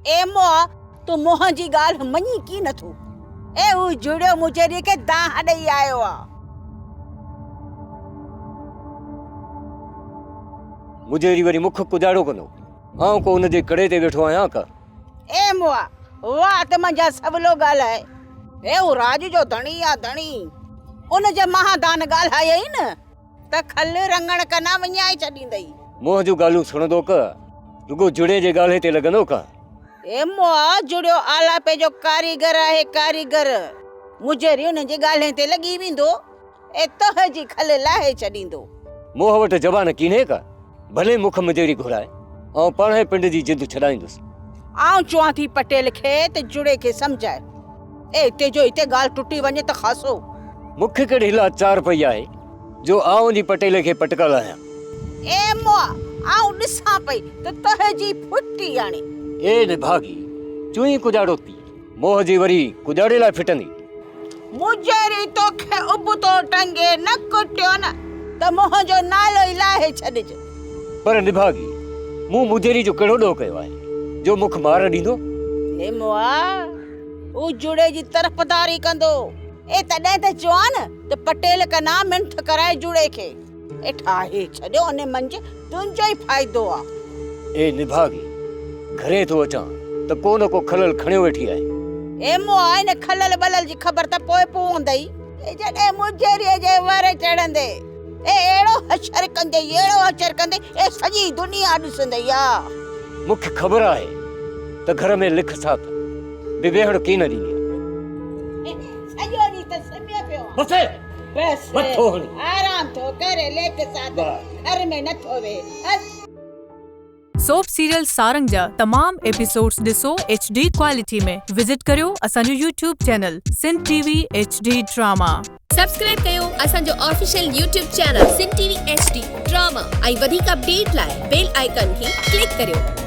ए मोआ तू मोहन जी गाल मनी की नथू। ए उ जुड़ियो मुजेरी के दाह ॾेई आयो आ। मुजेरी वरी मुख कुजाड़ो कंदो। आऊं को उन जे कड़े ते वेठो आहियां का। ए मोआ वाह त मंजा सबलो ॻाल्हाए। ए उ राज जो धणी आ धणी। उन जे महादान ॻाल्हायई न त खल रंगण कना विञाए छॾींदई। मोह जो ॻाल्हियूं सुणंदो का रुगो जुड़े जे ॻाल्हि ते लॻंदो का। ए मोआ जुड़ियो आलापे जो कारीगर आहे कारीगर। मुजेरी उन जे ॻाल्हि ते लॻी वेंदो ए तह जी खल लाहे छॾींदो। मोह वटि जवान कीने का भले मुख मुजेरी घुराए ऐं पाणे पिंड जी जिंद छॾाईंदुसि। आऊं चवां थी पटेल खे त जुड़े खे सम्झाए। ए हिते जो हिते ॻाल्हि टुटी वञे त खासो। मूंखे कहिड़ी लाचार पई आहे जो आऊं जी पटेल खे पटकल आहियां। ए मोआ आऊं ॾिसां पई त तह जी फुटी हाणे। ए निभागी चुई कुजाड़ो थी मोह जी वरी कुजाड़े लाइ फिटंदी। मुजेरी तोखे उबतो टंगे न कुटियो न त मोह जो नालो ई लाहे छॾिज। पर निभागी मूं मुजेरी जो कहिड़ो ॾोह कयो आहे जो मुख मार ॾींदो। ए मोआ उ जुड़े जी तरफ़दारी कंदो। ए तॾहिं त चवां न त पटेल कना मिंठ कराए जुड़े खे। ए ठाहे छॾियो उन मंझि तुंहिंजो ई फ़ाइदो आ। ए निभागी घरे थो अचां त को न को खलल खणियो वेठी आहे। ए मोआ इन खलल बलल जी ख़बर त पोइ पवंदई ए जॾहिं मुजेरीअ जे वर चढ़ंदे। ए एड़ो हशर कंदे ए सॼी दुनिया ॾिसंदई आ। मूंखे ख़बर आहे त घर में लिख साथ विवेहण की न ॾींदी। सॼो ॾींहुं त सुम्हियो पियो आहे। बस मथो हणी आराम थो करे लेख साथ घर में नथो वे। सोप सीरियल सारंग जा तमाम एपिसोड्स ॾिसो HD क्वालिटी में। विजिट करियो असांजो YouTube channel Sindh TV HD drama. Subscribe कयो असांजो official YouTube channel Sindh TV HD drama ऐं वधीक अपडेट लाइ बेल आइकन खे क्लिक करियो।